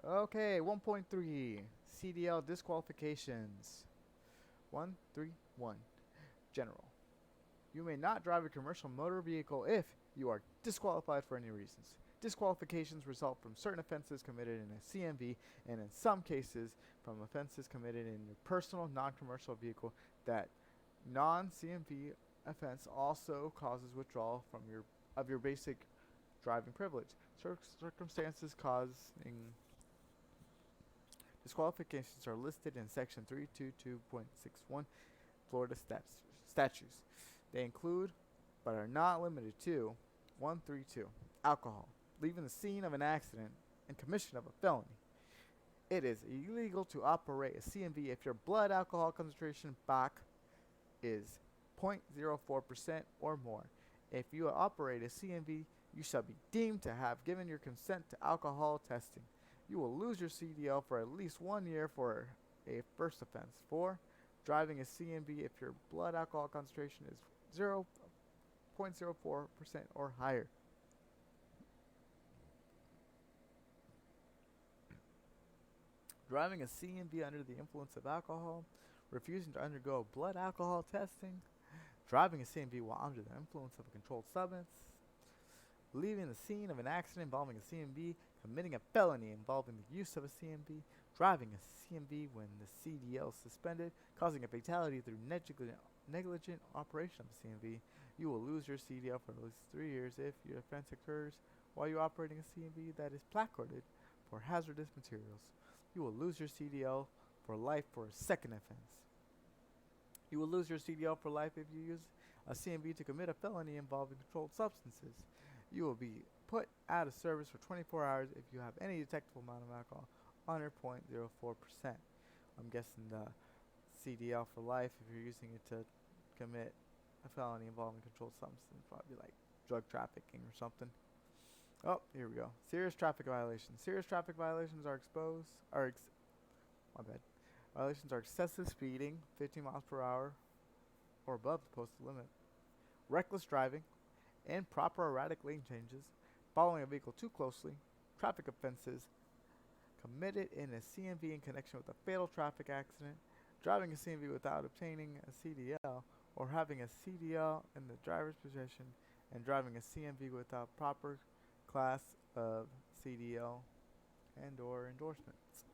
Okay, 1.3 CDL disqualifications. 131 General. You may not drive a commercial motor vehicle if you are disqualified for any reasons. Disqualifications result from certain offenses committed in a CMV and in some cases from offenses committed in your personal non-commercial vehicle. That non-CMV offense also causes withdrawal from your basic driving privilege. Circumstances causing disqualifications are listed in Section 322.61 Florida statutes. They include, but are not limited to, 132. Alcohol. Leaving the scene of an accident and commission of a felony. It is illegal to operate a CMV if your blood alcohol concentration BAC is 0.04% or more. If you operate a CMV, you shall be deemed to have given your consent to alcohol testing. You will lose your CDL for at least 1 year for a first offense. 4. Driving a CMV if your blood alcohol concentration is 0.04% or higher. Driving a CMV under the influence of alcohol, refusing to undergo blood alcohol testing, driving a CMV while under the influence of a controlled substance, leaving the scene of an accident involving a CMV, committing a felony involving the use of a CMV, driving a CMV when the CDL is suspended, causing a fatality through negligent operation of a CMV. You will lose your CDL for at least 3 years if your offense occurs while you're operating a CMV that is placarded for hazardous materials. You will lose your CDL for life for a second offense. You will lose your CDL for life if you use a CMV to commit a felony involving controlled substances. You will be put out of service for 24 hours if you have any detectable amount of alcohol under 0.04%. I'm guessing the CDL for life, if you're using it to commit a felony involving controlled substance, probably like drug trafficking or something. Oh, here we go. Serious traffic violations. Serious traffic violations Violations are excessive speeding, 50 miles per hour or above the posted limit. Reckless driving, improper erratic lane changes, following a vehicle too closely, traffic offenses committed in a CMV in connection with a fatal traffic accident, driving a CMV without obtaining a CDL, or having a CDL in the driver's possession and driving a CMV without proper class of CDL and or endorsements.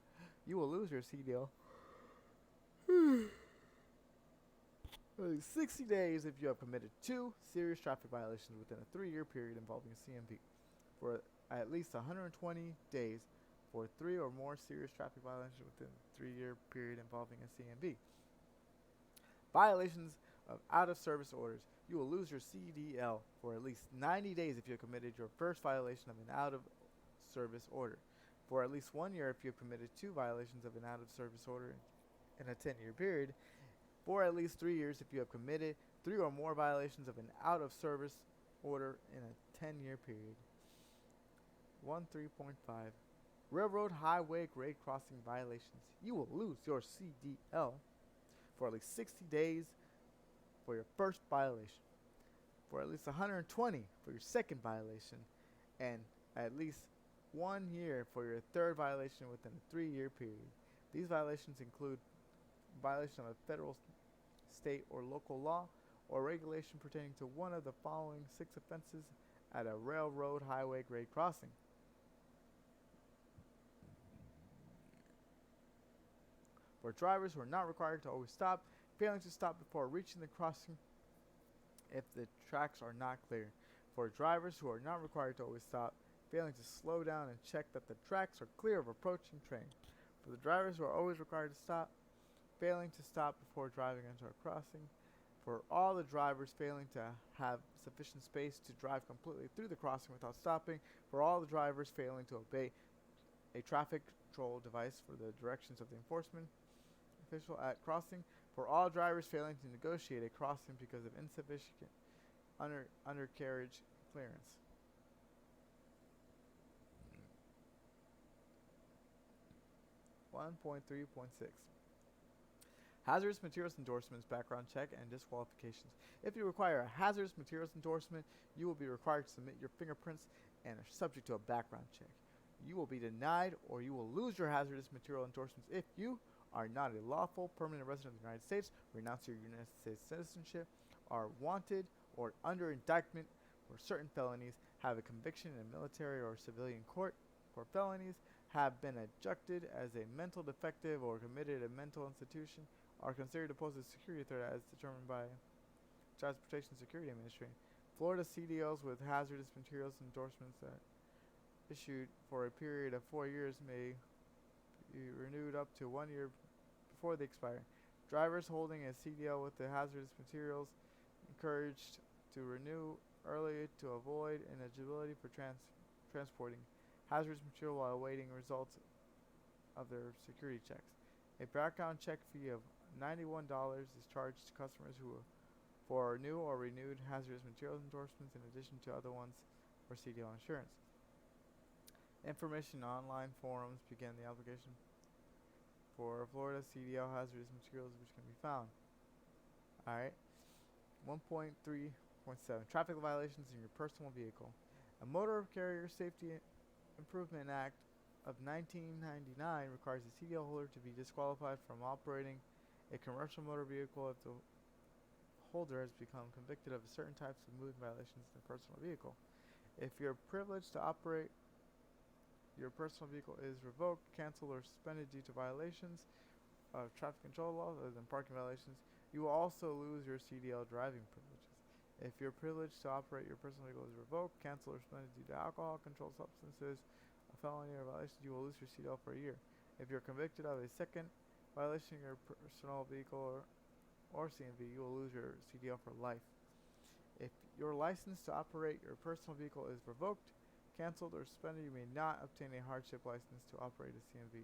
You will lose your CDL 60 days if you have committed 2 serious traffic violations within a 3-year period involving a CMV, for at least 120 days for 3 or more serious traffic violations within a 3-year period involving a CMV. Violations of out-of-service orders. You will lose your CDL for at least 90 days if you have committed your first violation of an out-of-service order, for at least 1 year if you have committed 2 violations of an out-of-service order in a 10-year period, for at least 3 years if you have committed 3 or more violations of an out-of-service order in a 10-year period. 13.5 Railroad highway grade crossing violations. You will lose your CDL for at least 60 days for your first violation, for at least 120 for your second violation, and at least 1 year for your third violation within a 3-year period. These violations include violation of a federal, state, or local law or regulation pertaining to one of the following 6 offenses at a railroad highway grade crossing. For drivers who are not required to always stop, failing to stop before reaching the crossing if the tracks are not clear. For drivers who are not required to always stop, failing to slow down and check that the tracks are clear of approaching train. For the drivers who are always required to stop, failing to stop before driving onto a crossing. For all the drivers failing to have sufficient space to drive completely through the crossing without stopping. For all the drivers failing to obey a traffic control device for the directions of the enforcement official at crossing. For all drivers failing to negotiate a crossing because of insufficient undercarriage clearance. .3.6 Hazardous materials endorsements, background check, and disqualifications. If you require a hazardous materials endorsement, you will be required to submit your fingerprints and are subject to a background check. you will be denied or you will lose your hazardous material endorsements if you are not a lawful permanent resident of the United States, renounce your United States citizenship, are wanted or under indictment for certain felonies, have a conviction in a military or civilian court for felonies, have been adjudged as a mental defective or committed a mental institution, are considered to pose a security threat as determined by Transportation Security Administration. Florida CDLs with hazardous materials endorsements that issued for a period of 4 years may be renewed up to 1 year before they expire. Drivers holding a CDL with the hazardous materials encouraged to renew early to avoid ineligibility for transporting hazardous material while awaiting results of their security checks. A background check fee of $91 is charged to customers who for new or renewed hazardous materials endorsements in addition to other ones for CDL insurance. Information online forums begin the application for Florida CDL hazardous materials which can be found. Alright. 1.3.7 Traffic violations in your personal vehicle. A Motor Carrier Safety Improvement Act of 1999 requires a CDL holder to be disqualified from operating a commercial motor vehicle if the holder has become convicted of certain types of movement violations in the personal vehicle. If your privilege to operate your personal vehicle is revoked, canceled, or suspended due to violations of traffic control laws other than parking violations, you will also lose your CDL driving privileges. If your privilege to operate your personal vehicle is revoked, canceled, or suspended due to alcohol, controlled substances, a felony or violation, you will lose your CDL for a year. If you're convicted of a second violation of your personal vehicle or CMV, you will lose your CDL for life. If your license to operate your personal vehicle is revoked, canceled, or suspended, you may not obtain a hardship license to operate a CMV.